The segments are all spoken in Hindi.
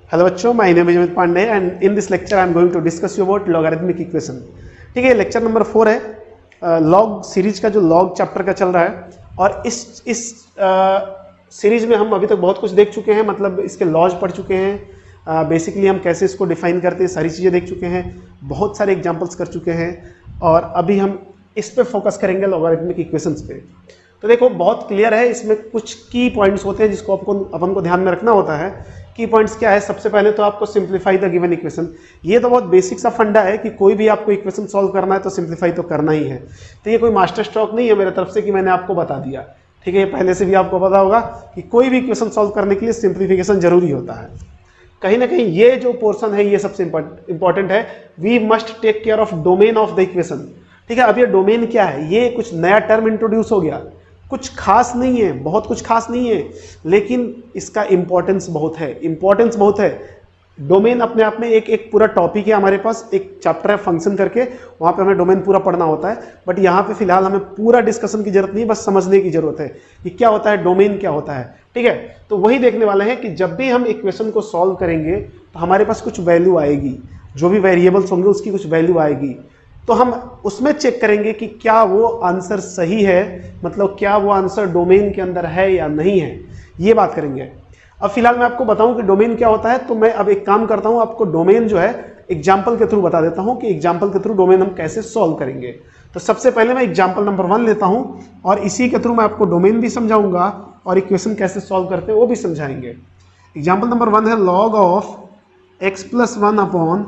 हेलो बच्चों, my name is Amit Pandey and in this lecture I am going to discuss you about logarithmic equation. ठीक है, लेक्चर नंबर 4 है। लॉग सीरीज का जो लॉग चैप्टर का चल रहा है और इस सीरीज में हम अभी तक बहुत कुछ देख चुके हैं, मतलब इसके लॉज पढ़ चुके हैं। बेसिकली हम कैसे इसको डिफाइन करते हैं सारी चीज़ें देख चुके हैं, बहुत सारे एग्जाम्पल्स कर चुके हैं और अभी हम इस पे फोकस करेंगे लॉगरिथमिक इक्वेशंस पे। तो देखो बहुत क्लियर है, इसमें कुछ की पॉइंट्स होते हैं जिसको अपन को ध्यान में रखना होता है। की पॉइंट्स क्या है? सबसे पहले तो आपको सिंप्लीफाई द गिवन इक्वेशन। ये तो बहुत बेसिक सा फंडा है कि कोई भी आपको इक्वेशन सॉल्व करना है तो सिंप्लीफाई तो करना ही है। तो ये कोई मास्टर स्ट्रोक नहीं है मेरे तरफ से कि मैंने आपको बता दिया। ठीक है, ये पहले से भी आपको पता होगा कि कोई भी इक्वेशन सॉल्व करने के लिए सिंप्लीफिकेशन जरूरी होता है। कहीं ना कहीं ये जो पोर्शन है ये सबसे इंपॉर्टेंट है। We must take care of domain of the equation. ठीक है, अब ये डोमेन क्या है? ये कुछ नया टर्म इंट्रोड्यूस हो गया, कुछ खास नहीं है, बहुत कुछ खास नहीं है, लेकिन इसका इंपॉर्टेंस बहुत है। इंपॉर्टेंस बहुत है। डोमेन अपने आप में एक पूरा टॉपिक है, हमारे पास एक चैप्टर है फंक्शन करके, वहां पे हमें डोमेन पूरा पढ़ना होता है। बट यहाँ पे फिलहाल हमें पूरा डिस्कशन की जरूरत नहीं, बस समझने की जरूरत है कि क्या होता है डोमेन, क्या होता है। ठीक है, तो वही देखने वाले हैं कि जब भी हम इक्वेशन को सॉल्व करेंगे तो हमारे पास कुछ वैल्यू आएगी, जो भी वेरिएबल्स होंगे उसकी कुछ वैल्यू आएगी। तो हम उसमें चेक करेंगे कि क्या वो आंसर सही है, मतलब क्या वो आंसर डोमेन के अंदर है या नहीं है, ये बात करेंगे। अब फिलहाल मैं आपको बताऊं कि डोमेन क्या होता है, तो मैं अब एक काम करता हूं, आपको डोमेन जो है एग्जाम्पल के थ्रू बता देता हूं कि एग्जाम्पल के थ्रू डोमेन हम कैसे सॉल्व करेंगे। तो सबसे पहले मैं एग्जाम्पल नंबर 1 लेता हूं और इसी के थ्रू मैं आपको डोमेन भी समझाऊंगा और इक्वेशन कैसे सॉल्व करते हैं वो भी समझाएंगे। एग्जाम्पल नंबर 1 है log of x + 1 upon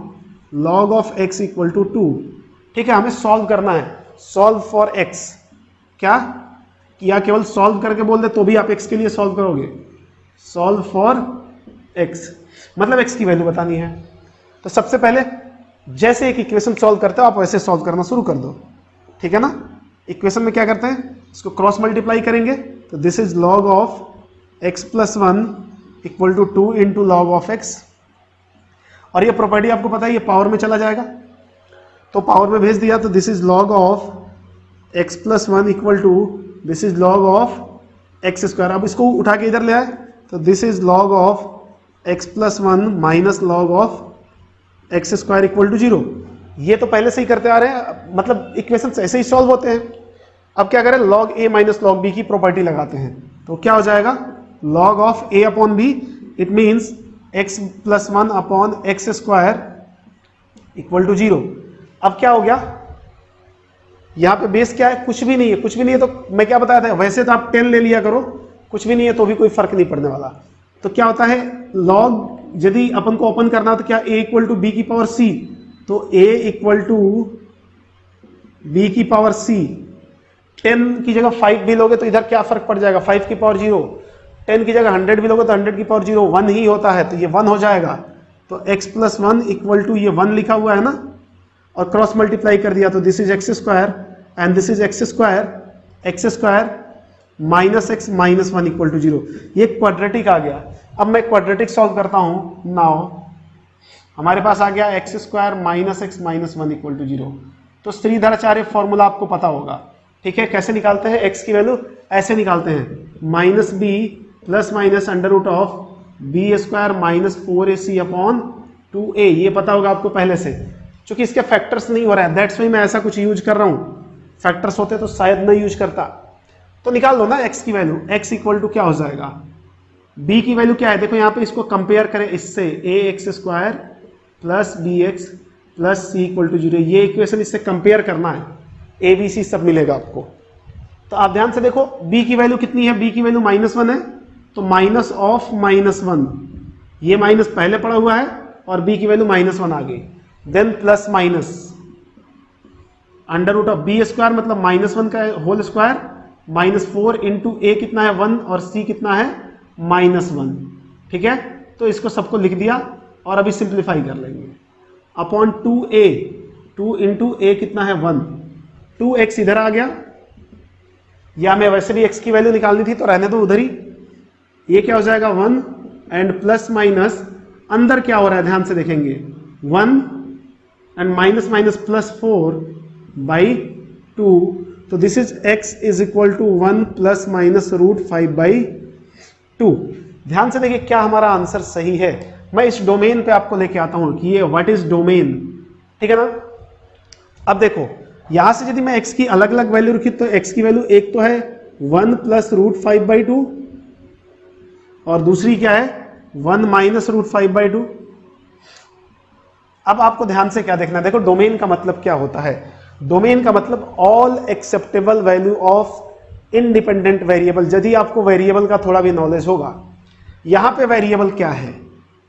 log of x = 2। ठीक है, हमें सॉल्व करना है, सॉल्व फॉर x। क्या या केवल सॉल्व करके बोल दे तो भी आप x के लिए सॉल्व करोगे? सॉल्व फॉर x मतलब x की वैल्यू बतानी है। तो सबसे पहले जैसे एक इक्वेशन सॉल्व करते हो आप वैसे सॉल्व करना शुरू कर दो। ठीक है ना, इक्वेशन में क्या करते हैं, इसको क्रॉस मल्टीप्लाई करेंगे। तो this is log of x + 1 = 2 into log of x। और ये प्रॉपर्टी आपको पता है, ये पावर में चला जाएगा तो पावर में भेज दिया। तो this is log of x + 1 = this is log of x²। अब इसको उठा के इधर ले आए तो this is log of x + 1 minus log of x² = 0। ये तो पहले से ही करते आ रहे हैं, मतलब इक्वेशन ऐसे ही सॉल्व होते हैं। अब क्या करें, log a minus log b की प्रॉपर्टी लगाते हैं। तो क्या हो जाएगा, log of a upon b, it means x + 1 upon x² = 0। अब क्या हो गया, यहां पे बेस क्या है, कुछ भी नहीं है। कुछ भी नहीं है तो मैं क्या बताया था, वैसे तो आप 10 ले लिया करो, कुछ भी नहीं है तो भी कोई फर्क नहीं पड़ने वाला। तो क्या होता है, लॉग यदि अपन को ओपन करना तो क्या a = b⁻c, तो a = b⁻c। 10 की जगह 5 भी लोगे तो इधर क्या फर्क पड़ जाएगा, 5⁻0। 10 की जगह 100 भी लोगे तो 100⁻0 1 ही होता है, तो ये 1 हो जाएगा। तो x + 1 = ये 1 लिखा हुआ है ना, और क्रॉस मल्टीप्लाई कर दिया तो this is x² and this is x² minus x minus 1 = 0। ये क्वाड्रेटिक आ गया। अब मैं क्वाड्रेटिक सॉल्व करता हूं। नाउ हमारे पास आ गया x² माइनस x माइनस 1 = 0। तो श्रीधराचार्य फॉर्मूला आपको पता होगा। ठीक है, कैसे निकालते हैं x की वैल्यू, ऐसे निकालते हैं, -b + (b² minus 4ac upon 2a। ये पता होगा आपको पहले से, क्योंकि इसके फैक्टर्स नहीं हो रहा है, दैट्स वाई मैं ऐसा कुछ यूज कर रहा हूं। फैक्टर्स होते तो शायद नहीं यूज करता। तो निकाल लो ना x की वैल्यू। x = क्या हो जाएगा, b की वैल्यू क्या है, देखो यहाँ पे इसको कंपेयर करें इससे, ax² + bx + c = 0। ये इक्वेशन इससे कंपेयर करना है, a b c सब मिलेगा आपको। तो आप ध्यान से देखो b की वैल्यू कितनी है, b की वैल्यू -1 है, तो माइनस ऑफ -1, ये माइनस पहले पड़ा हुआ है और b की वैल्यू -1 आ गई। देन प्लस माइनस √b² मतलब -1 का होल स्क्वायर, -4 इंटू a कितना है 1 और c कितना है -1। ठीक है, तो इसको सबको लिख दिया और अभी सिंप्लीफाई कर लेंगे। अपॉन 2a, 2 इंटू a कितना है 1, 2x इधर आ गया, या मैं वैसे भी x की वैल्यू निकालनी थी तो रहने दो उधर ही। ये क्या हो जाएगा 1 एंड प्लस माइनस अंदर क्या हो रहा है ध्यान से देखेंगे, 1 and minus +4 by 2। तो दिस इज x = 1 ± √5/2। ध्यान से देखिए क्या हमारा आंसर सही है। मैं इस डोमेन पे आपको लेके आता हूं कि ये व्हाट इज डोमेन, ठीक है ना। अब देखो यहां से यदि मैं x की अलग अलग वैल्यू रखी तो x की वैल्यू एक तो है 1 + √5/2 और दूसरी क्या है 1 - √5/2। अब आपको ध्यान से क्या देखना है, देखो डोमेन का मतलब क्या होता है। डोमेन का मतलब all acceptable value of independent variable. यदि आपको वेरिएबल का थोड़ा भी नॉलेज होगा, यहां पे वेरिएबल क्या है,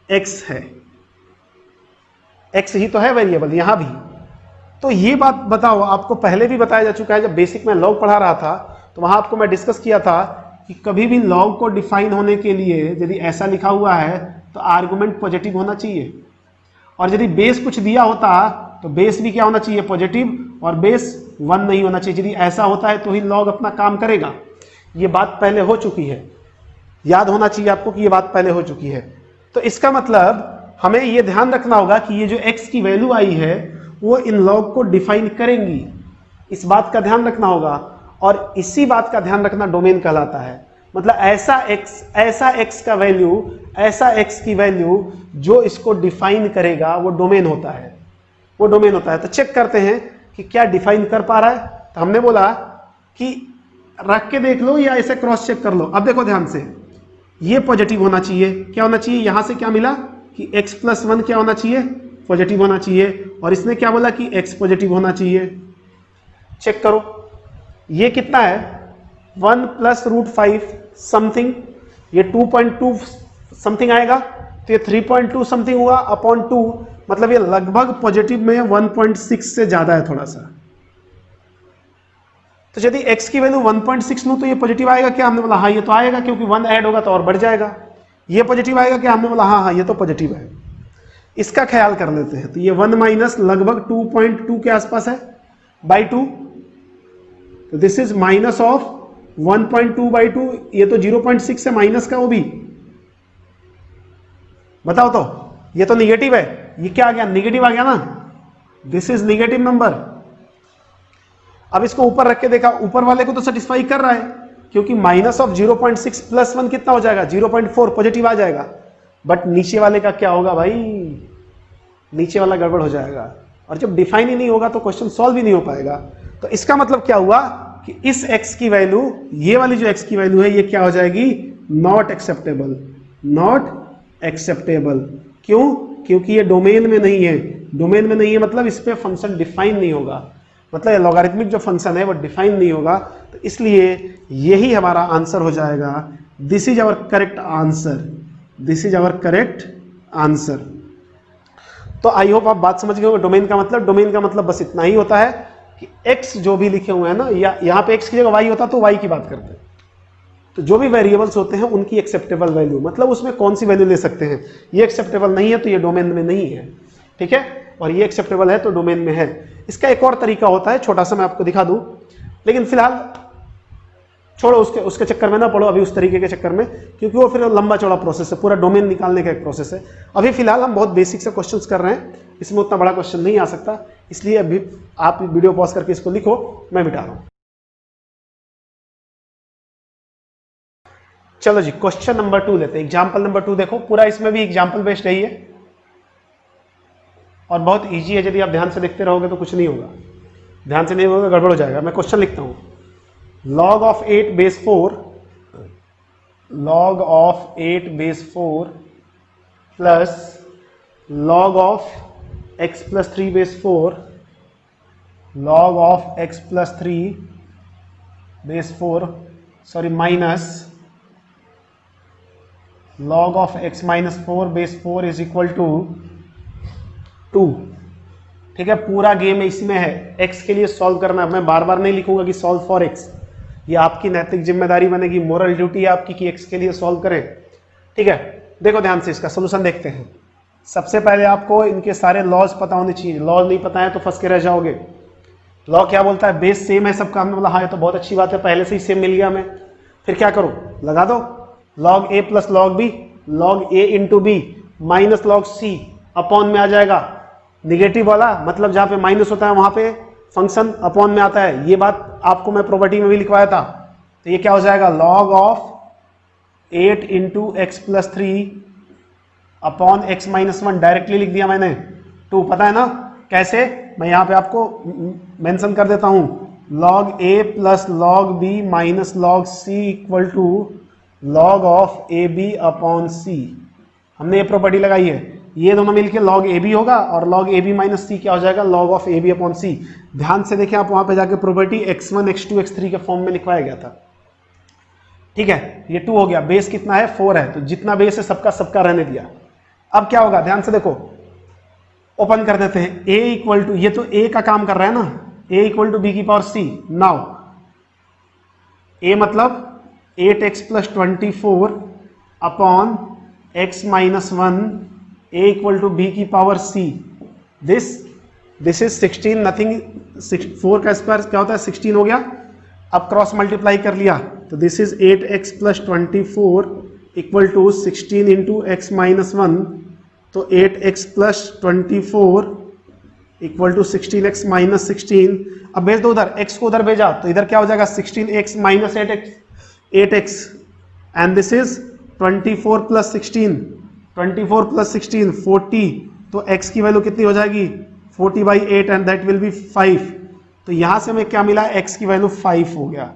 x है, x ही तो है वेरिएबल यहां भी। तो ये बात बताओ, आपको पहले भी बताया जा चुका है, जब बेसिक में लॉग पढ़ा रहा था तो वहां आपको मैं डिस्कस किया था कि कभी भी लॉग को डिफाइन होने के लिए यदि ऐसा लिखा हुआ है तो आर्गुमेंट पॉजिटिव होना चाहिए, और यदि बेस कुछ दिया होता तो बेस भी क्या होना चाहिए, पॉजिटिव, और बेस 1 नहीं होना चाहिए। यदि ऐसा होता है तो ही लॉग अपना काम करेगा। ये बात पहले हो चुकी है, याद होना चाहिए आपको कि ये बात पहले हो चुकी है। तो इसका मतलब हमें ये ध्यान रखना होगा कि ये जो x की वैल्यू आई है वो इन लॉग को डिफाइन करेंगी, इस बात का ध्यान रखना होगा। और इसी बात का ध्यान रखना डोमेन कहलाता है। मतलब ऐसा x का वैल्यू, ऐसा x की वैल्यू जो इसको डिफाइन करेगा वो डोमेन होता है, वो डोमेन होता है। तो चेक करते हैं कि क्या डिफाइन कर पा रहा है। तो हमने बोला कि रख के देख लो या ऐसे क्रॉस चेक कर लो। अब देखो ध्यान से, ये पॉजिटिव होना चाहिए, क्या होना चाहिए, यहां से क्या मिला कि x + 1 क्या होना चाहिए, पॉजिटिव होना चाहिए, और इसने क्या बोला कि x पॉजिटिव होना चाहिए। चेक करो ये कितना है 1 + √5 समथिंग, ये 2.2 समथिंग आएगा, तो ये 3.2 समथिंग हुआ अपॉन 2, मतलब ये लगभग पॉजिटिव में 1.6 से ज्यादा है थोड़ा सा। तो यदि x की वैल्यू 1.6 लूं तो ये पॉजिटिव आएगा क्या, हमने बोला हाँ ये तो आएगा, क्योंकि 1 ऐड होगा तो और बढ़ जाएगा। ये पॉजिटिव आएगा क्या, हमने बोला हाँ हाँ ये तो पॉजिटिव है। इसका ख्याल कर लेते हैं। तो ये 1 - लगभग 2.2 के आसपास है बाई 2, तो दिस इज माइनस ऑफ 1.2/2। ये तो 0.6 है माइनस का, वो भी बताओ तो ये तो निगेटिव है, ये क्या आ गया, निगेटिव आ गया ना, दिस इज निगेटिव नंबर। अब इसको ऊपर रख के देखा, ऊपर वाले को तो सेटिस्फाई कर रहा है, क्योंकि माइनस ऑफ 0.6 + 1 कितना हो जाएगा 0.4, पॉजिटिव आ जाएगा। बट नीचे वाले का क्या होगा भाई, नीचे वाला गड़बड़ हो जाएगा, और जब डिफाइन ही नहीं होगा तो क्वेश्चन सॉल्व ही नहीं हो पाएगा। तो इसका मतलब क्या हुआ कि इस x की वैल्यू, ये वाली जो x की वैल्यू है ये क्या हो जाएगी, नॉट एक्सेप्टेबल, नॉट एक्सेप्टेबल। क्यों, क्योंकि ये डोमेन में नहीं है। डोमेन में नहीं है मतलब इस पे फंक्शन डिफाइन नहीं होगा, मतलब लॉगरिथमिक जो फंक्शन है वो डिफाइन नहीं होगा। तो इसलिए यही हमारा आंसर हो जाएगा। This is our correct answer, this is our correct answer. तो आई होप आप बात समझ गए होंगे। डोमेन का मतलब बस इतना ही होता है कि x जो भी लिखे हुए हैं ना, या यहाँ पे x की जगह y होता तो y की बात करते हैं। तो जो भी वेरिएबल्स होते हैं उनकी एक्सेप्टेबल वैल्यू, मतलब उसमें कौन सी वैल्यू ले सकते हैं। ये एक्सेप्टेबल नहीं है तो ये डोमेन में नहीं है, ठीक है, और ये एक्सेप्टेबल है तो डोमेन में है। इसका एक और तरीका होता है, छोटा सा मैं आपको दिखा दूं, लेकिन फिलहाल छोड़ो, उसके चक्कर में ना पड़ो अभी, उस तरीके के चक्कर में, क्योंकि वो फिर लंबा चौड़ा प्रोसेस है, पूरा डोमेन निकालने का एक प्रोसेस है। अभी फिलहाल हम बहुत बेसिक से क्वेश्चंस कर रहे हैं, इसमें उतना बड़ा क्वेश्चन नहीं आ सकता, इसलिए अभी आप वीडियो पॉज करके इसको लिखो, मैं मिटा रहा हूं। चलो जी, क्वेश्चन नंबर 2 लेते हैं। एग्जाम्पल नंबर 2 देखो, पूरा इसमें भी एग्जाम्पल बेस्ड है, और बहुत ईजी है। यदि आप ध्यान से देखते रहोगे तो कुछ नहीं होगा, ध्यान से नहीं होगा गड़बड़ हो जाएगा। मैं क्वेश्चन लिखता हूं, log of 8 base 4, log of 8 base 4 plus log of x plus 3 base 4, log of x plus 3 base 4, sorry, minus log of x minus 4 base 4 is equal to 2। ठीक है, पूरा गेम इसमें है, x के लिए सॉल्व करना। मैं बार बार नहीं लिखूंगा कि सॉल्व फॉर x, ये आपकी नैतिक जिम्मेदारी बनेगी, मोरल ड्यूटी है आपकी कि x के लिए सॉल्व करें। ठीक है, देखो ध्यान से, इसका सोल्यूशन देखते हैं। सबसे पहले आपको इनके सारे लॉज पता होने चाहिए, लॉज नहीं पता है तो फंस के रह जाओगे। लॉ क्या बोलता है, बेस सेम है सबका, हमने बोला हाँ ये तो बहुत अच्छी बात है, पहले से ही सेम मिल गया हमें। फिर क्या करो, लगा दो log a plus log b, log a into b minus log c upon में आ जाएगा निगेटिव वाला, मतलब जहां पे माइनस होता है वहां पे फंक्शन अपॉन में आता है। ये बात आपको मैं प्रॉपर्टी में भी लिखवाया था। तो ये क्या हो जाएगा, log of 8 into x plus 3 upon x minus 1 directly लिख दिया मैंने 2, पता है ना कैसे, मैं यहाँ पे आपको मेंशन कर देता हूँ, log a plus log b minus log c equal to log of A B upon C. हमने ये प्रॉपर्टी लगाई है, ये दोनों मिलके log ए बी होगा और log A B minus C क्या हो जाएगा, log of A B upon C. ध्यान से देखें आप, वहां पे जाके प्रॉपर्टी x1 x2 x3 के फॉर्म में लिखवाया गया था, ठीक है। ये 2 हो गया, बेस कितना है 4 है, तो जितना बेस है सबका सबका रहने दिया। अब क्या होगा, ध्यान से देखो, ओपन कर देते हैं, a इक्वल टू, ये तो a का काम कर रहा है ना, a इक्वल टू बी की पावर c। नाउ a मतलब 8x plus 24 upon x minus 1, a equal to B की power c। This is 16, nothing, 4 का स्क्वायर क्या होता है 16 हो गया। अब क्रॉस मल्टीप्लाई कर लिया तो this is 8x plus 24 equal to 16 into x minus 1, तो 8x plus 24 equal to 16x minus 16। अब भेज दो उधर, x को उधर भेजा तो इधर क्या हो जाएगा 16x minus 8x and this is 24 plus 16, 24 plus 16 40, तो x की वैल्यू कितनी हो जाएगी 40/8 एंड दैट विल बी 5। तो यहां से हमें क्या मिला, x की वैल्यू 5 हो गया।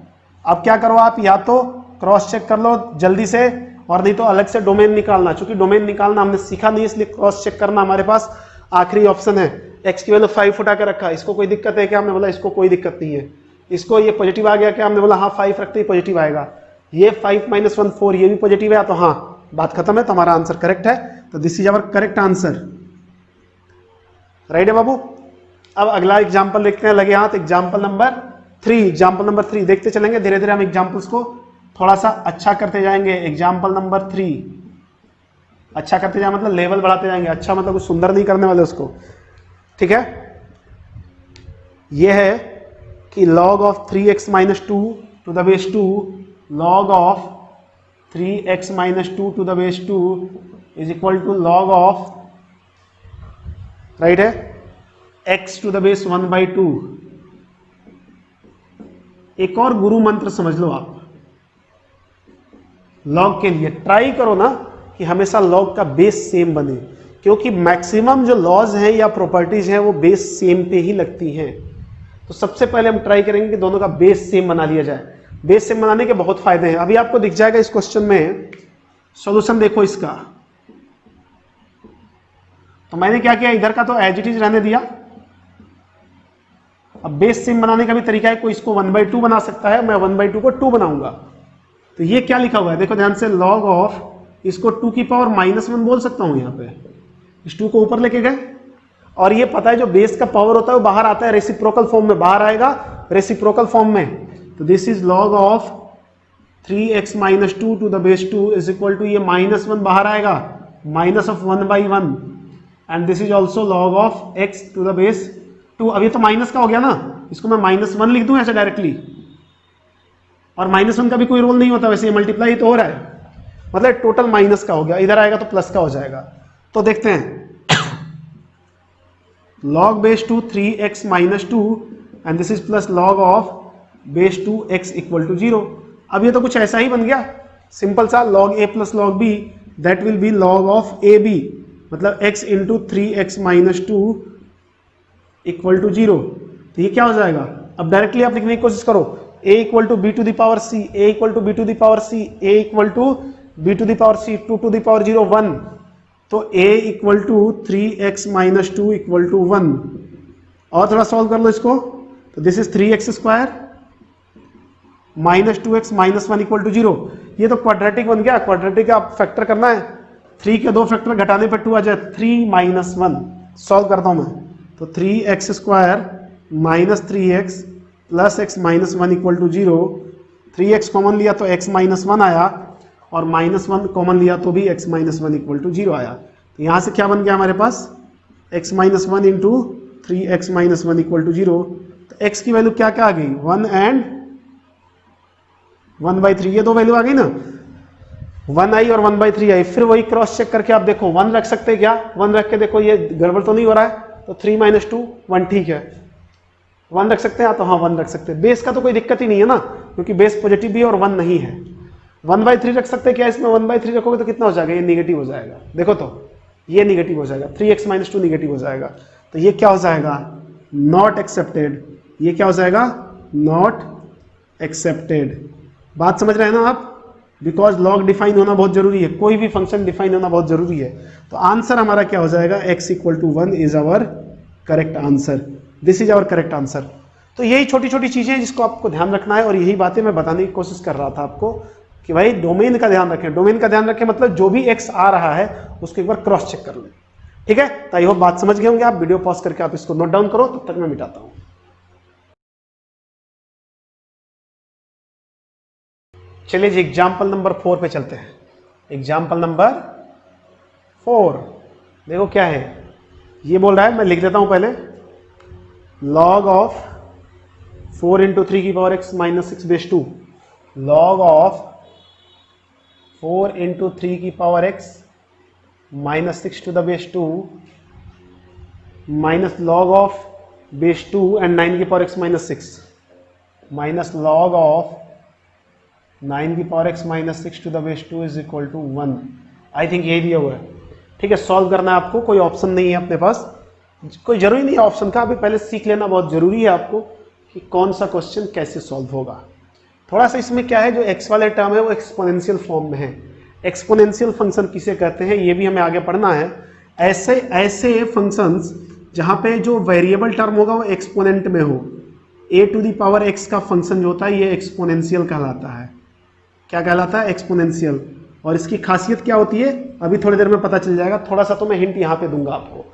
अब क्या करो आप, या तो क्रॉस चेक कर लो जल्दी से, और नहीं तो अलग से डोमेन निकालना, क्योंकि डोमेन निकालना हमने सीखा नहीं इसलिए क्रॉस चेक करना हमारे पास आखिरी ऑप्शन है। x की वैल्यू 5 उठा के रखा, इसको कोई दिक्कत है क्या, हमने बोला इसको कोई दिक्कत नहीं है। इसको ये पॉजिटिव आ गया क्या, हमने बोला हाँ 5 रखते ही पॉजिटिव आएगा। ये 5 माइनस 1 4, ये भी पॉजिटिव है, तो हाँ बात खत्म है, तुम्हारा आंसर करेक्ट है। तो this is our correct answer, right है बाबू। अब अगला एग्जाम्पल देखते हैं, लगे हाथ, एग्जाम्पल नंबर 3। एग्जाम्पल नंबर 3 देखते चलेंगे, धीरे धीरे हम एग्जाम्पल्स को थोड़ा सा अच्छा करते जाएंगे। एग्जाम्पल नंबर 3 अच्छा करते जाए मतलब लेवल बढ़ाते जाएंगे, अच्छा मतलब कुछ सुंदर नहीं करने वाले उसको, ठीक है। यह है कि log of 3x minus 2 to the base 2, log of 3x minus 2 to the base 2 is equal to log of, right है, x टू द बेस 1/2। एक और गुरु मंत्र समझ लो आप log के लिए, ट्राई करो ना कि हमेशा log का बेस सेम बने, क्योंकि मैक्सिमम जो लॉज हैं या प्रॉपर्टीज हैं वो बेस सेम पे ही लगती हैं। तो सबसे पहले हम ट्राई करेंगे कि दोनों का बेस सेम बना लिया जाए। बेस सेम बनाने के बहुत फायदे हैं, अभी आपको दिख जाएगा इस क्वेश्चन में। सॉल्यूशन देखो इसका, तो मैंने क्या किया, इधर का तो एज इट इज रहने दिया। अब बेस सेम बनाने का भी तरीका है, कोई इसको 1/2 बना सकता है, मैं 1/2 को 2 बनाऊंगा। तो ये क्या लिखा हुआ है देखो ध्यान से, log ऑफ, इसको 2 की पावर -1 बोल सकता हूं, यहाँ पे इस 2 को ऊपर लेके गए, और ये पता है जो बेस का पावर होता है वो बाहर आता है रेसिप्रोकल फॉर्म में, बाहर आएगा रेसिप्रोकल फॉर्म में। तो this is log of 3x minus 2 to the base 2 is equal to, ये -1 बाहर आएगा, minus of 1/1 and this is also log of x to the base 2। अभी तो माइनस का हो गया ना, इसको मैं -1 लिख दूं ऐसे डायरेक्टली, और -1 का भी कोई रोल नहीं होता, वैसे ये मल्टीप्लाई तो हो रहा है, मतलब टोटल माइनस का हो गया, इधर आएगा तो प्लस का हो जाएगा। तो देखते हैं log base 2 3x minus 2 and this is plus log of base 2 x equal to 0। अब ये तो कुछ ऐसा ही बन गया सिंपल सा, log a plus log b that will be log of A b, मतलब x into 3x minus 2 equal to 0। तो ये क्या हो जाएगा, अब डायरेक्टली आप लिखने की कोशिश करो, a equal to b to the power c, a equal to b to the power c, a equal to b to the power c, 2 to the power 0 1, तो a equal to 3x minus 2 equal to 1। और थोड़ा सॉल्व कर लो इसको, तो this is 3x square minus 2x minus 1 equal to 0। ये तो क्वाड्रेटिक बन गया, क्वाड्रेटिक आप फैक्टर करना है, 3 के 2 फैक्टर घटाने पर 2 आ जाए, 3 माइनस 1। सॉल्व करता हूं मैं, तो 3x square minus 3x plus x minus 1 equal to 0। 3x common लिया तो x माइनस 1 आया, और -1 कॉमन लिया तो भी x माइनस 1 इक्वल टू 0 आया। तो यहां से क्या बन गया हमारे पास, x minus 1 into 3x minus 1 equal to 0। तो x की वैल्यू क्या क्या आ गई, 1 एंड 1/3, ये दो वैल्यू आ गई ना, 1 आई और 1/3 आई। फिर वही क्रॉस चेक करके आप देखो 1 रख सकते हैं क्या, 1 रख के देखो ये गड़बड़ तो नहीं हो रहा है, तो 3 माइनस 2 1, ठीक है, 1 रख सकते हैं, तो हाँ 1 रख सकते हैं। बेस का तो कोई दिक्कत ही नहीं है ना, क्योंकि बेस पॉजिटिव भी है और 1 नहीं है। 1/3 रख सकते हैं क्या, इसमें 1/3 रखोगे तो कितना हो जाएगा, ये नेगेटिव हो जाएगा। देखो तो ये निगेटिव हो जाएगा, 3x माइनस 2 निगेटिव हो जाएगा, तो ये क्या हो जाएगा, नॉट एक्सेप्टेड। ये क्या हो जाएगा, नॉट एक्सेप्टेड। बात समझ रहे हैं ना आप, बिकॉज लॉग डिफाइन होना बहुत जरूरी है, कोई भी फंक्शन डिफाइन होना बहुत जरूरी है। तो आंसर हमारा क्या हो जाएगा, x equal to 1 is our correct answer, this is our correct answer. तो यही छोटी छोटी चीजें हैं जिसको आपको ध्यान रखना है, और यही बातें मैं बताने की कोशिश कर रहा था आपको कि भाई डोमेन का ध्यान रखें। डोमेन का ध्यान रखें मतलब जो भी x आ रहा है उसको एक बार क्रॉस चेक कर लें, ठीक है। तो आई होप बात समझ गए होंगे आप। वीडियो पॉज करके आप इसको नोट डाउन करो, तब तक मैं मिटाता हूं। चलिए जी एग्जाम्पल नंबर 4 पे चलते हैं। एग्जाम्पल नंबर 4 देखो क्या है, ये बोल रहा है, मैं लिख देता हूं पहले, log ऑफ 4 इंटू 3 की power x minus 6 base 2, log of 4 into 3 की power x minus 6 to the base 2 minus log of base 2 and 9 की power x minus 6 minus log of 9 की power x minus 6 to the base 2 is equal to 1। I think यही दिया हुआ है, ठीक है। सॉल्व करना है आपको, कोई ऑप्शन नहीं है अपने पास, कोई जरूरी नहीं है ऑप्शन का, अभी पहले सीख लेना बहुत जरूरी है आपको कि कौन सा क्वेश्चन कैसे सॉल्व होगा। थोड़ा सा इसमें क्या है, जो x वाले टर्म है वो एक्सपोनेंशियल फॉर्म में है। एक्सपोनेंशियल फंक्शन किसे कहते हैं ये भी हमें आगे पढ़ना है। ऐसे फंक्शंस जहां पे जो वेरिएबल टर्म होगा वो एक्सपोनेंट में हो, a to the power x का फंक्शन जो होता है ये एक्सपोनेंशियल कहलाता है। क्या कहलाता है, एक्सपोनेंशियल। और इसकी खासियत क्या होती है अभी थोड़ी देर में पता चल जाएगा, थोड़ा सा तो मैं हिंट यहाँ पे दूंगा आपको,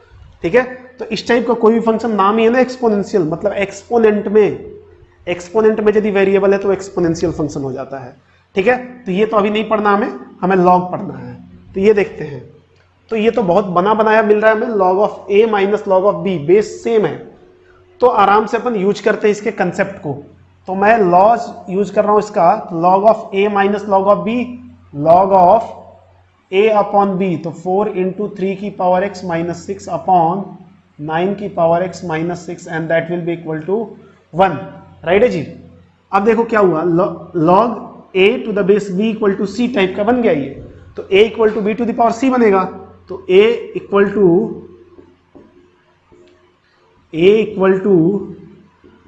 ठीक है। तो इस टाइप का कोई भी फंक्शन नाम ही है ना एक्सपोनेंशियल, मतलब एक्सपोनेंट में यदि वेरिएबल है तो एक्सपोनेंशियल फंक्शन हो जाता है, ठीक है। तो ये तो अभी नहीं पढ़ना हमें लॉग पढ़ना है। तो ये देखते हैं, तो ये तो बहुत बना बनाया मिल रहा है हमें, log of a minus log of b, base same है, तो आराम से अपन यूज करते हैं इसके कंसेप्ट को। तो मैं लॉज यूज कर रहा हूं इसका, log of a minus log of b, log of a upon b, तो 4 इंटू 3 की पावर x माइनस 6 अपॉन 9 की power x minus 6 and that will be equal to 1, right है जी। अब देखो क्या हुआ, log a to the base b equal to c type का बन गया ये, तो a equal to b to the power c बनेगा, तो a equal to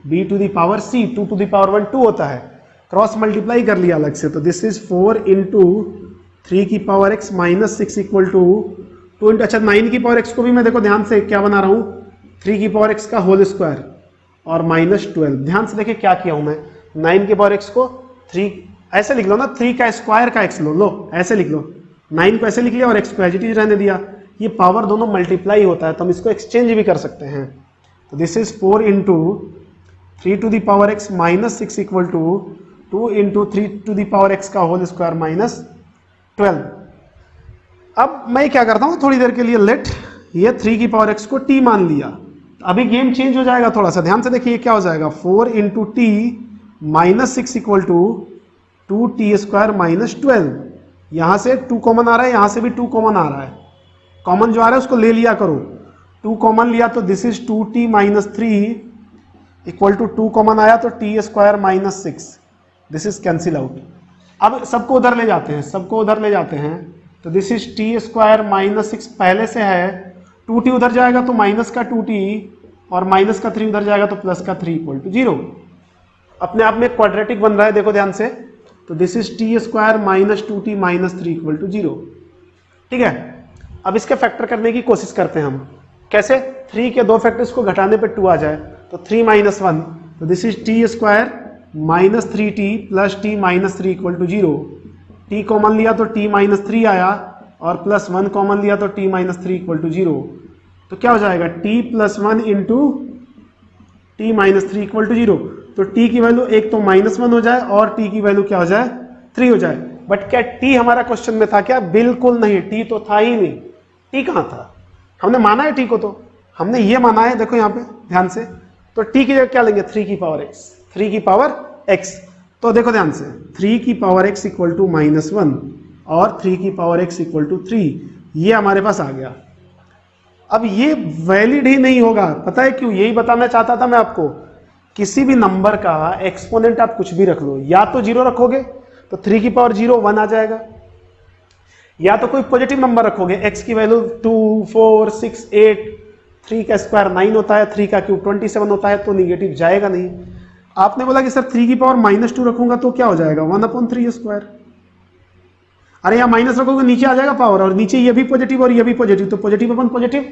b to the power c, 2 to the power 1 2 होता है, क्रॉस मल्टीप्लाई कर लिया अलग से, तो दिस इज 4 इंटू 3 की power x minus 6 equal to 2 into, अच्छा 9 की पावर x को भी मैं देखो ध्यान से क्या बना रहा हूं, 3 की पावर x का होल स्क्वायर और माइनस 12। ध्यान से देखिए क्या किया हूं मैं, 9 की पावर x को 3 ऐसे लिख लो ना, 3 का स्क्वायर का x लो ऐसे लिख लो, 9 को ऐसे लिख लिया और x को एज इट इज रहने दिया। ये पावर दोनों मल्टीप्लाई होता है तो हम इसको एक्सचेंज भी कर सकते हैं। तो this is 4 into 3 to the power x minus 6 equal to 2 into 3 to the power x का होल स्क्वायर माइनस 12। अब मैं क्या करता हूं थोड़ी देर के लिए, लेट ये 3 की पावर x को t मान लिया, अभी गेम चेंज हो जाएगा थोड़ा सा ध्यान से देखिए क्या हो जाएगा, 4 into t minus 6 equal to 2t square minus 12। यहां से 2 कॉमन आ रहा है, यहां से भी 2 कॉमन आ रहा है, कॉमन जो आ रहा है उसको ले लिया करो, 2 कॉमन लिया तो this is 2t minus 3 equal to 2 common आया तो t square minus 6, this is cancel out. अब सबको उधर ले जाते हैं, तो this is t square minus 6 पहले से है, 2t उधर जाएगा तो माइनस का 2t और माइनस का 3 उधर जाएगा तो प्लस का 3 इक्वल टू 0। अपने आप में क्वाड्रेटिक बन रहा है देखो ध्यान से, तो this is t square minus 2t minus 3 equal to 0, ठीक है। अब इसके फैक्टर करने की कोशिश करते हैं हम, कैसे, 3 के 2 फैक्टर्स को घटाने पे 2 आ जाए, तो 3 माइनस 1, तो this is t square minus 3t plus t minus 3 equal to 0। t common लिया तो t माइनस 3 आया और प्लस 1 कॉमन लिया तो t माइनस 3 इक्वल टू 0। तो क्या हो जाएगा, t plus 1 into t minus 3 equal to 0। तो t की वैल्यू एक तो माइनस 1 हो जाए और t की वैल्यू क्या हो जाए, 3 हो जाए। बट क्या t हमारा क्वेश्चन में था क्या, बिल्कुल नहीं, t तो था ही नहीं, t कहां था, हमने माना है t को, तो हमने ये माना है, देखो यहाँ पे ध्यान से, तो t की जगह क्या लेंगे, 3 की पावर x, 3 की पावर x, तो देखो ध्यान से 3 की power x equal to minus 1 और 3 की पावर x इक्वल टू 3, ये हमारे पास आ गया। अब ये वैलिड ही नहीं होगा, पता है क्यों, यही बताना चाहता था मैं आपको, किसी भी नंबर का एक्सपोनेंट आप कुछ भी रख लो, या तो 0 रखोगे तो 3 की पावर 0 1 आ जाएगा, या तो कोई पॉजिटिव नंबर रखोगे, x की वैल्यू 2, 4, 6, 8, 3 का स्क्वायर 9 होता है, 3 का क्यूब 27 होता है, तो निगेटिव जाएगा नहीं। आपने बोला कि सर 3 की पावर -2 रखूंगा तो क्या हो जाएगा 1/3 स्क्वायर। अरे यहाँ माइनस रखोगे नीचे आ जाएगा पावर, और नीचे ये भी पॉजिटिव और ये भी पॉजिटिव, तो पॉजिटिव अपन पॉजिटिव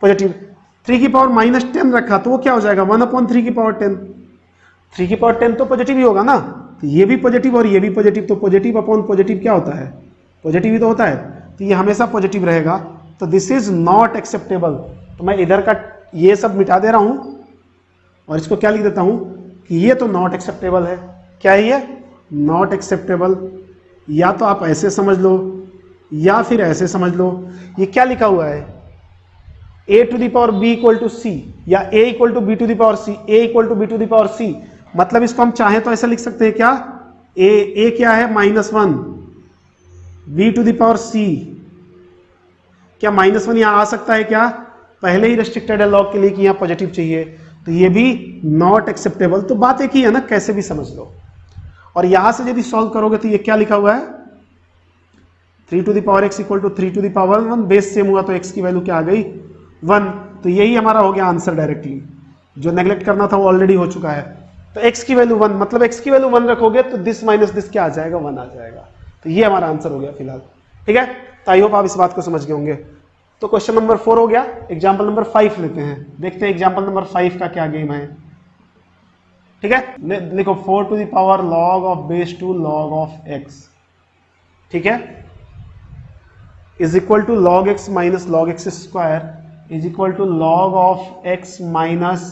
पॉजिटिव। 3 की पावर -10 रखा तो वो क्या हो जाएगा 1/3 की पावर 10। 3 की पावर 10 तो पॉजिटिव ही होगा ना, तो ये भी पॉजिटिव और ये भी पॉजिटिव, तो पॉजिटिव अपॉन पॉजिटिव क्या होता है, पॉजिटिव ही तो होता है, तो ये हमेशा पॉजिटिव रहेगा। तो दिस इज नॉट एक्सेप्टेबल। तो मैं इधर का ये सब मिटा दे रहा हूं और इसको क्या लिख देता हूं कि ये तो नॉट एक्सेप्टेबल है। क्या है ये, नॉट एक्सेप्टेबल। या तो आप ऐसे समझ लो या फिर ऐसे समझ लो। ये क्या लिखा हुआ है, a to the power b equal to C, या a equal to b to the power C, a equal to b to the power C. मतलब इसको हम चाहें तो ऐसे लिख सकते हैं क्या, a क्या है -1, b to the power c, क्या -1 यहां आ सकता है क्या, पहले ही रेस्ट्रिक्टेड है लॉग के लिए कि यहां पॉजिटिव चाहिए, तो ये भी नॉट एक्सेप्टेबल। तो बात एक ही है ना, कैसे भी समझ लो। और यहां से यदि सॉल्व करोगे तो ये क्या लिखा हुआ है 3 to the power x equal to 3 to the power 1, base same हुआ तो x की वैल्यू क्या आ गई 1। तो यही हमारा हो गया आंसर डायरेक्टली, जो नेग्लेक्ट करना था वो ऑलरेडी हो चुका है। तो x की वैल्यू 1, मतलब x की वैल्यू 1 रखोगे तो दिस माइनस दिस क्या आ जाएगा 1 आ जाएगा। तो ये हमारा आंसर हो गया फिलहाल, ठीक है। तो आई होप आप इस बात को समझ गए होंगे। तो क्वेश्चन नंबर 4 हो गया। एग्जाम्पल नंबर 5 लेते हैं, देखते हैं एग्जाम्पल नंबर 5 का क्या गेम है, ठीक है। लिखो 4 to the power log of base 2 log of x, ठीक है, is equal to log x minus log x square is equal to log of x minus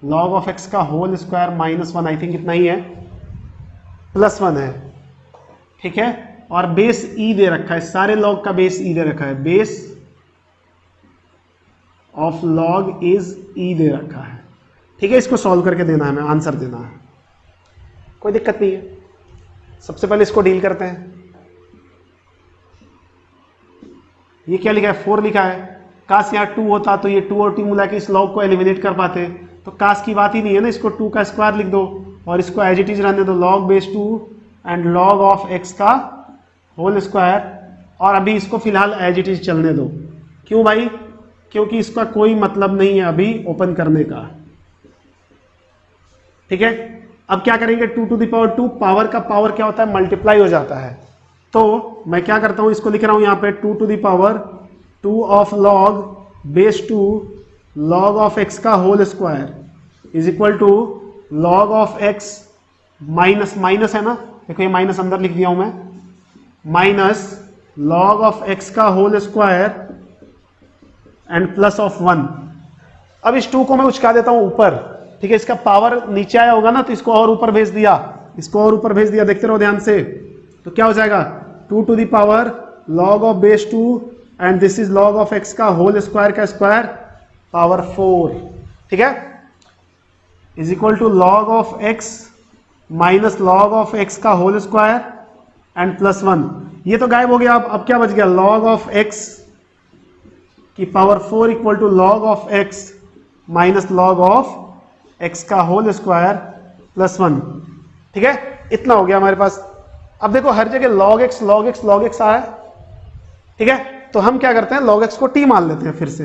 log of x का होल स्क्वायर -1, आई थिंक इतना ही है, +1 है, ठीक है। और बेस e दे रखा है, सारे log का बेस e दे रखा है, base of log is e दे रखा है, ठीक है। इसको सॉल्व करके देना है, हमें आंसर देना है, कोई दिक्कत नहीं है। सबसे पहले इसको डील करते हैं। ये क्या लिखा है 4 लिखा है, काश यहाँ 2 होता तो ये 2 और 2 मिला के इस log को एलिमिनेट कर पाते, तो काश की बात ही नहीं है ना। इसको 2 का स्क्वायर लिख दो और इसको एज इट इज रहने दो, log base 2 and log of x का होल स्क्वायर, और अभी इसको फिलहाल एज इट इज चलने दो। क्यों भाई, क्योंकि इसका कोई मतलब नहीं है अभी ओपन करने का, ठीक है। अब क्या करेंगे 2 टू द पावर 2, पावर का पावर क्या होता है मल्टीप्लाई हो जाता है, तो मैं क्या करता हूं इसको लिख रहा हूं यहां पे 2 to the power 2 of log base 2 log of x का whole square is equal to log of x minus minus है ना, देखो ये माइनस अंदर लिख दिया हूं मैं, माइनस log ऑफ x का whole square and plus of 1। अब इस 2 को मैं उचका देता हूं ऊपर, ठीक है। इसका पावर नीचे आया होगा ना, तो इसको और ऊपर भेज दिया, इसको और ऊपर भेज दिया, देखते रहो ध्यान से। तो क्या हो जाएगा 2 to the power log of base 2 and this is log of x का होल स्क्वायर का स्क्वायर पावर 4, ठीक है, is equal to log of x minus log of x का होल स्क्वायर एंड +1। ये तो गायब हो गया। अब क्या बच गया log ऑफ x की power 4 equal to log of x minus log of x का होल स्क्वायर +1, ठीक है। इतना हो गया हमारे पास। अब देखो हर जगह log x log x log x आया, ठीक है। तो हम क्या करते हैं log x को t मान लेते हैं फिर से,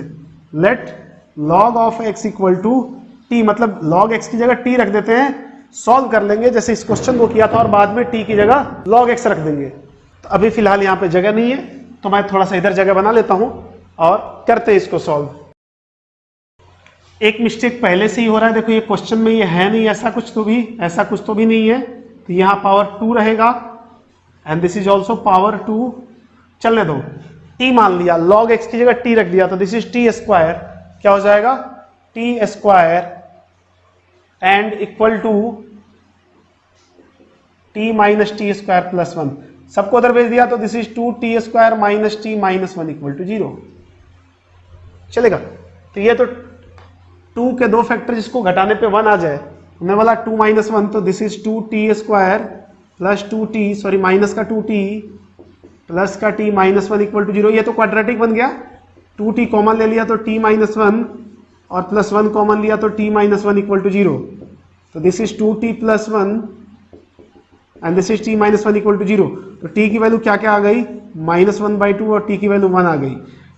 let log of x equal to t, मतलब log x की जगह t रख देते हैं, सॉल्व कर लेंगे जैसे इस क्वेश्चन को किया था, और बाद में t की जगह log x रख देंगे। तो अभी फिलहाल यहाँ पे जगह नहीं है, तो मैं थोड़ा सा इधर जगह बना लेता हूं और करते हैं इसको सॉल्व। एक मिस्टेक पहले से ही हो रहा है, देखो ये क्वेश्चन में ये है नहीं, ऐसा कुछ तो भी नहीं है, तो यहाँ पावर 2 रहेगा and this is also power 2, चलने दो, t मान लिया, log x की जगह t रख दिया, तो दिस इज t स्क्वायर, क्या हो जाएगा t square and equal to t minus t square plus 1, सबको उधर भेज दिया, तो this is 2t square minus t minus 1 equal to 0, चलेगा। तो ये तो 2 के 2 फैक्टर जिसको घटाने पे 1 आ जाए, हमने बोला 2 माइनस 1, तो this is 2t square plus 2t, sorry minus का 2t प्लस का t माइनस 1 इक्वल टू 0। ये तो क्वाड्रेटिक बन गया, 2t कॉमन ले लिया तो t माइनस 1 और प्लस 1 कॉमन लिया तो t माइनस 1 इक्वल टू 0, तो this is 2t plus 1 and this is t minus one equal to 0। तो t की वैल्यू क्या क्या आ गई, -1/2 और t की वैल्यू 1 आ गई।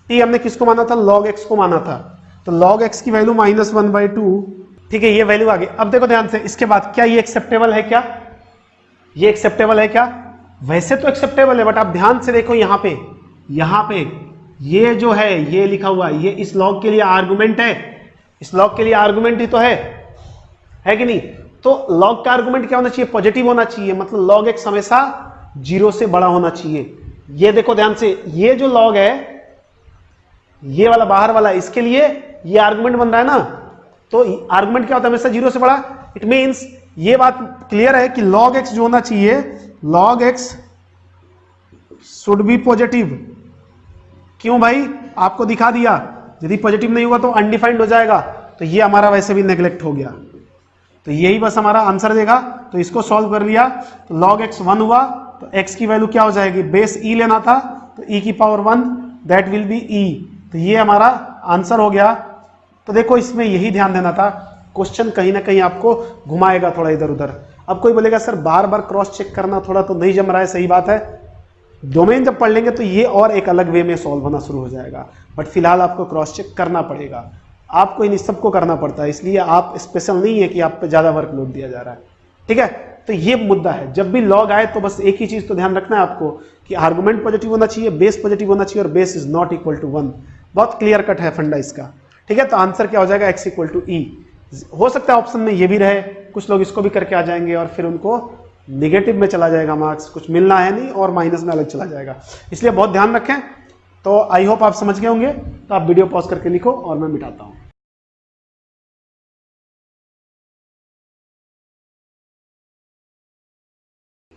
t हमने किसको माना था, log x को माना था, तो log x की वैल्यू -1/2, ठीक है, ये वैल्यू आ गई। अब देखो ध्यान से, इसके बाद क्या ये एक्सेप्टेबल है, क्या ये एक्सेप्टेबल है क्या, वैसे तो एक्सेप्टेबल है, बट आप ध्यान से देखो यहाँ पे ये जो है ये लिखा हुआ है, ये इस लॉग के लिए आर्गुमेंट है, इस लॉग के लिए आर्गुमेंट ही तो है कि नहीं। तो लॉग का आर्गुमेंट क्या होना चाहिए, पॉजिटिव होना चाहिए, मतलब लॉग एक्स हमेशा 0 से बड़ा होना चाहिए। ये देखो ध्यान से, ये जो लॉग है, ये वाला बाहर वाला, इसके लिए ये आर्गुमेंट बन रहा है ना, तो आर्गुमेंट क्या होता है, हमेशा 0 से बड़ा। इट मींस ये बात क्लियर है कि log x जो होना चाहिए, log x should be positive. क्यों भाई, आपको दिखा दिया, यदि पॉजिटिव नहीं हुआ तो अनडिफाइंड हो जाएगा, तो ये हमारा वैसे भी नेग्लेक्ट हो गया, तो यही बस हमारा आंसर देगा। तो इसको सॉल्व कर लिया, तो log x 1 हुआ, तो x की वैल्यू क्या हो जाएगी, बेस e लेना था, तो e की power 1 that will B e, तो ये हमारा आंसर हो गया। तो देखो इसमें यही ध्यान देना था, क्वेश्चन कहीं ना कहीं आपको घुमाएगा थोड़ा इधर उधर। अब कोई बोलेगा सर बार बार क्रॉस चेक करना थोड़ा तो नहीं जम रहा है, सही बात है, डोमेन जब पढ़ लेंगे तो ये और एक अलग वे में सॉल्व होना शुरू हो जाएगा, बट फिलहाल आपको क्रॉस चेक करना पड़ेगा, आपको इन सबको करना पड़ता है, इसलिए आप स्पेशल नहीं है कि आप पे ज्यादा वर्कलोड दिया जा रहा है, ठीक है। तो ये मुद्दा है, जब भी लॉग आए तो बस एक ही चीज तो ध्यान रखना है आपको कि आर्गुमेंट पॉजिटिव होना चाहिए, बेस पॉजिटिव होना चाहिए, और base is not equal to 1। बहुत क्लियर कट है फंडा इसका, ठीक है। तो आंसर क्या हो जाएगा, x इक्वल टू ई। हो सकता है ऑप्शन में ये भी रहे, कुछ लोग इसको भी करके आ जाएंगे और फिर उनको निगेटिव में चला जाएगा मार्क्स, कुछ मिलना है नहीं और माइनस में अलग चला जाएगा, इसलिए बहुत ध्यान रखें। तो आई होप आप समझ गए होंगे, तो आप वीडियो पॉज करके लिखो और मैं मिटाता हूं।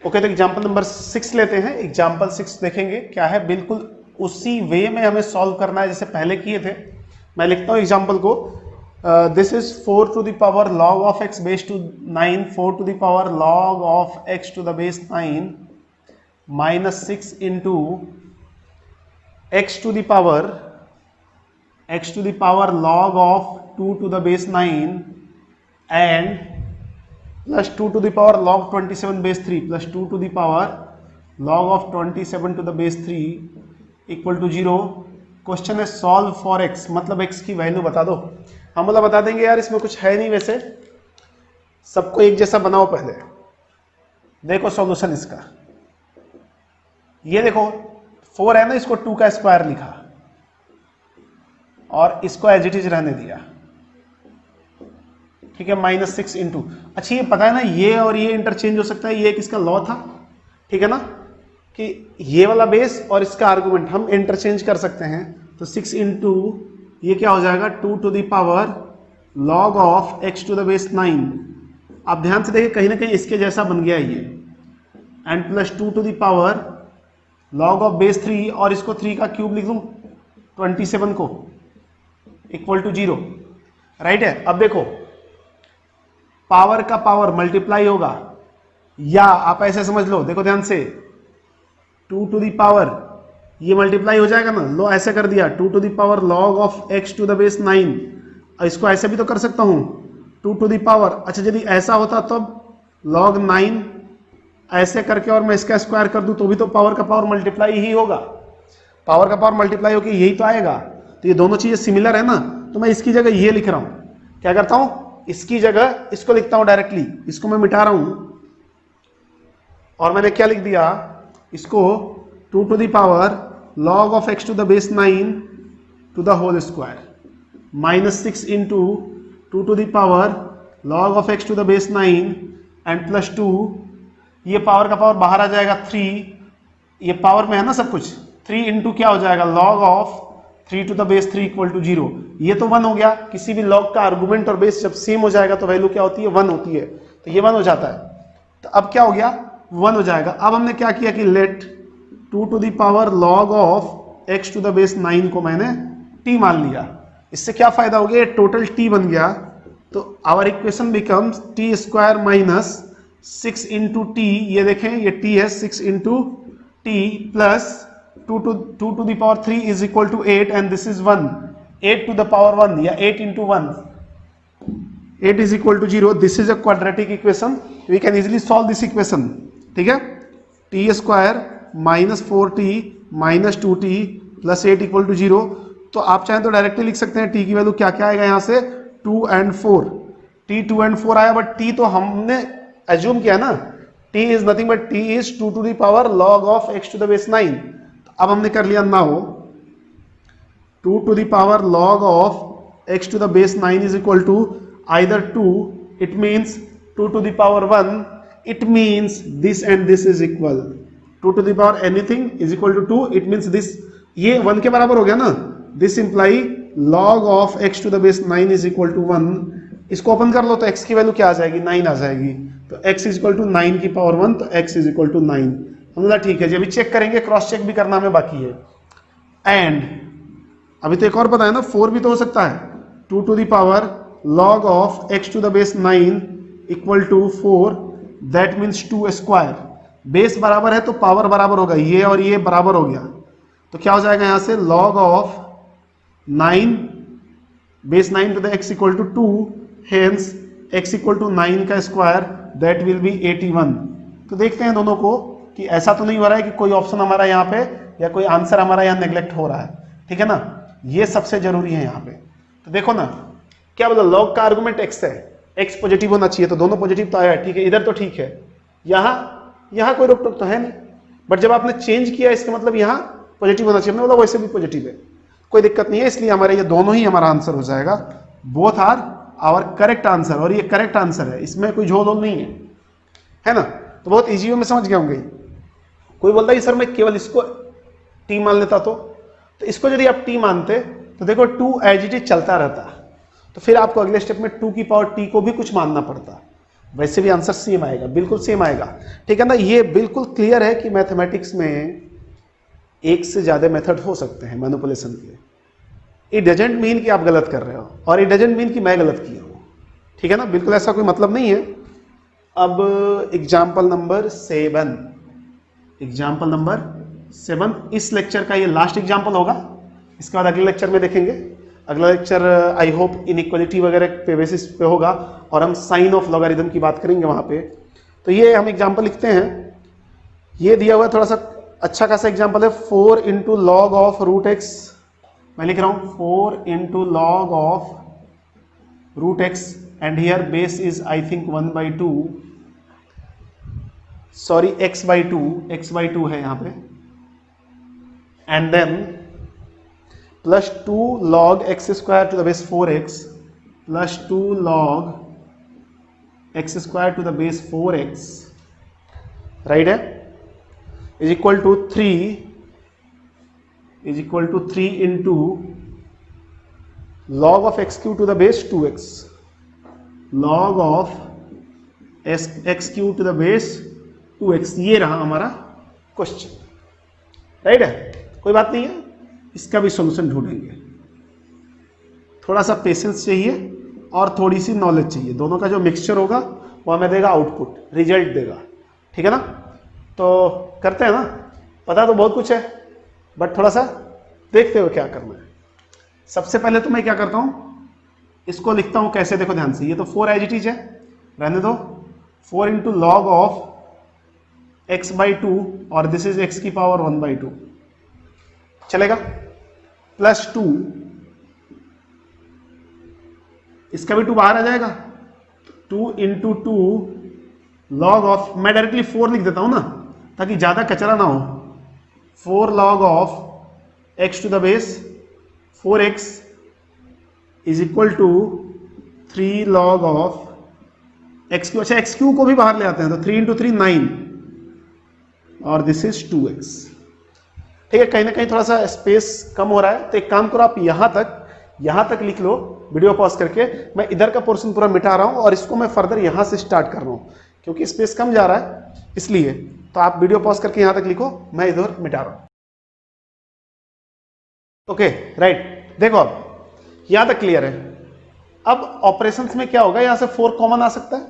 ओके, तो एग्जाम्पल नंबर 6 लेते हैं। एग्जाम्पल 6 देखेंगे क्या है, बिल्कुल उसी वे में हमें सॉल्व करना है जैसे पहले किए थे। मैं लिखता हूं एग्जाम्पल को, this is 4 to the power log of x base to 9, 4 to the power log of x to the base 9 minus 6 into x to the power log of 2 to the base 9 and plus 2 to the power log 27 base 3 plus 2 to the power log of 27 to the base 3 equal to 0। Question है सॉल्व फॉर x, मतलब x की वैल्यू बता दो। हम बोला बता देंगे यार इसमें कुछ है नहीं, वैसे सबको एक जैसा बनाओ। पहले देखो सॉल्यूशन इसका, ये देखो 4 है ना, इसको 2 का स्क्वायर लिखा और इसको एज इट इज रहने दिया, ठीक है, -6 इंटू। अच्छा ये पता है ना, ये और ये इंटरचेंज हो सकता है, ये एक इसका लॉ था, ठीक है ना, कि ये वाला बेस और इसका आर्गुमेंट हम इंटरचेंज कर सकते हैं। तो 6 इंटू ये क्या हो जाएगा, 2 to the power log of x to the base 9। आप ध्यान से देखिए कहीं ना कहीं इसके जैसा बन गया ये, and plus 2 to the power log of base 3, और इसको 3 का क्यूब लिख दूं 27 को, इक्वल टू 0, राइट है। अब देखो पावर का पावर मल्टीप्लाई होगा, या आप ऐसे समझ लो, देखो ध्यान से, 2 to the power ये मल्टीप्लाई हो जाएगा ना, लो ऐसे कर दिया, 2 to the power log of x to the base 9, इसको ऐसे भी तो कर सकता हूं 2 to the power। अच्छा यदि ऐसा होता तब log 9 ऐसे करके और मैं इसका स्क्वायर कर दूं तो भी तो पावर का पावर मल्टीप्लाई ही होगा, पावर का पावर मल्टीप्लाई होकर यही तो आएगा। तो ये दोनों चीजें सिमिलर है ना, तो मैं इसकी जगह ये लिख रहा हूं, क्या करता हूं, इसकी जगह इसको लिखता हूं डायरेक्टली, इसको मैं मिटा रहा हूं और मैंने क्या लिख दिया, इसको 2 to the power log of x to the base 9 to the whole square minus 6 into 2 to the power log of x to the base 9 and plus 2, ये पावर का पावर बाहर आ जाएगा 3, ये पावर में है ना सब कुछ, 3 इंटू क्या हो जाएगा log of 3 to the base 3 equal to 0। ये तो 1 हो गया, किसी भी लॉग का आर्गुमेंट और बेस जब सेम हो जाएगा तो वैल्यू क्या होती है, 1 होती है, तो ये 1 हो जाता है। तो अब क्या हो गया, 1 हो जाएगा। अब हमने क्या किया कि late 2 to the power log of x to the base 9 को मैंने t मान लिया, इससे क्या फायदा हो गया, टोटल t बन गया। तो our equation becomes t square minus 6 into t, ये देखें ये t है, 6 into t plus 2 to the power 3 is equal to 8 and this is 1, 8 to the power 1 या 8 into 1, 8 is equal to 0। This is a quadratic equation, we can easily solve this equation, ठीक है, t square minus 4t minus 2t plus 8 equal to 0। तो आप चाहें तो डायरेक्टली लिख सकते हैं t की वैल्यू क्या क्या आएगा यहाँ से 2 and 4। t 2 and 4 आया, बट t तो हमने एज्यूम किया ना, t is nothing but t is 2 to the power log of x to the base 9। तो अब हमने कर लिया now 2 to the power log of x to the base 9 is equal to either 2, it means 2 to the power 1, it means this and this is equal, 2 to the power anything is equal to 2, it means this, ये 1 के बराबर हो गया ना, this imply log of x to the base 9 is equal to 1। इसको ओपन कर लो तो x की वैल्यू क्या आ जाएगी 9 आ जाएगी, तो x is equal to 9 की पावर 1, तो x is equal to 9। हमने ठीक है जी, अभी चेक करेंगे, क्रॉस चेक भी करना हमें बाकी है। एंड अभी तो एक और पता है ना, 4 भी तो हो सकता है, 2 to the power log of x to the base 9 equal to 4, that means 2 square. Base बराबर है तो पावर बराबर होगा, ये और ये बराबर हो गया, तो क्या हो जाएगा यहाँ से log of 9 base 9 to the x equal to 2, hence x equal to 9 का स्क्वायर, that will be 81। तो देखते हैं दोनों को कि ऐसा तो नहीं हो रहा है कि कोई ऑप्शन हमारा यहाँ पे या कोई आंसर हमारा यहाँ नेग्लेक्ट हो रहा है, ठीक है ना, ये सबसे जरूरी है यहाँ पे। तो देखो ना क्या बोला, लॉग का आर्गुमेंट x है, x पॉजिटिव होना चाहिए, तो दोनों पॉजिटिव तो आया है, ठीक है, इधर तो ठीक है, यहाँ कोई रोक टोक तो है नहीं, बट जब आपने चेंज किया इसका मतलब यहाँ पॉजिटिव होना चाहिए, हमने बोला वैसे भी पॉजिटिव है, कोई दिक्कत नहीं है, इसलिए हमारे ये दोनों ही हमारा आंसर हो जाएगा, both are our correct answer, और ये करेक्ट आंसर है, इसमें कोई झोल नहीं है ना। तो बहुत इजी वे में समझ गया होंगे। कोई बोलता है सर मैं केवल इसको टी मान लेता, तो इसको यदि आप टी मानते तो देखो 2 एज इट इज चलता रहता, तो फिर आपको अगले स्टेप में 2 की पावर टी को भी कुछ मानना पड़ता, वैसे भी आंसर सेम आएगा, बिल्कुल सेम आएगा, ठीक है ना। ये बिल्कुल क्लियर है कि मैथमेटिक्स में एक से ज्यादा मेथड हो सकते हैं मैनिपुलेशन के। इट डजेंट मीन कि आप गलत कर रहे हो, और इट डजेंट मीन कि मैं गलत किया हूं, ठीक है ना, बिल्कुल ऐसा कोई मतलब नहीं है। अब एग्जाम्पल नंबर 7, एग्जाम्पल नंबर 7, इस लेक्चर का ये लास्ट एग्जाम्पल होगा, इसके बाद अगले लेक्चर में देखेंगे। अगला लेक्चर आई होप इनइक्वालिटी वगैरह पे बेसिस पे होगा, और हम साइन ऑफ लॉगरिथम की बात करेंगे वहां पे। तो ये हम एग्जाम्पल लिखते हैं, ये दिया हुआ थोड़ा सा अच्छा खासा एग्जाम्पल है, 4 into log of root X, मैं लिख रहा हूं 4 into log of root X, and here base is I think 1/2, sorry x/2 है यहाँ पे, and then plus 2 log x square to the base 4x plus 2 log x square to the base 4x, right है, is equal to 3 into log of x cube to the base 2x, log of x cube to the base 2x, ये रहा हमारा क्वेश्चन, राइट है, कोई बात नहीं है, इसका भी सॉल्यूशन ढूंढेंगे। थोड़ा सा पेशेंस चाहिए और थोड़ी सी नॉलेज चाहिए, दोनों का जो मिक्सचर होगा वो हमें देगा आउटपुट, रिजल्ट देगा, ठीक है ना। तो करते हैं ना, पता तो बहुत कुछ है, बट थोड़ा सा देखते हुए क्या करना है। सबसे पहले तो मैं क्या करता हूं, इसको लिखता हूं कैसे, देखो ध्यान से, ये तो 4 एज इट इज है, रहने दो, 4 इंटू लॉग ऑफ x/2, और दिस इज x की पावर 1/2, चलेगा, प्लस 2, इसका भी 2 बाहर आ जाएगा, 2 इंटू 2 लॉग ऑफ, मैं डायरेक्टली 4 लिख देता हूं ना ताकि ज्यादा कचरा ना हो, 4 log of x to the base 4x is equal to 3 log of x cube, अच्छा x क्यू को भी बाहर ले आते हैं, तो 3 इंटू 3 9, और दिस इज 2x, ठीक है। कहीं ना कहीं थोड़ा सा स्पेस कम हो रहा है, तो एक काम करो, आप यहां तक लिख लो, वीडियो पॉज करके, मैं इधर का पोर्शन पूरा मिटा रहा हूं, और इसको मैं फर्दर यहां से स्टार्ट कर रहा हूं, क्योंकि स्पेस कम जा रहा है इसलिए। तो आप वीडियो पॉज करके यहां तक लिखो, मैं इधर मिटा रहा हूं, ओके, राइट। देखो अब यहां तक क्लियर है। अब ऑपरेशंस में क्या होगा, यहां से 4 कॉमन आ सकता है,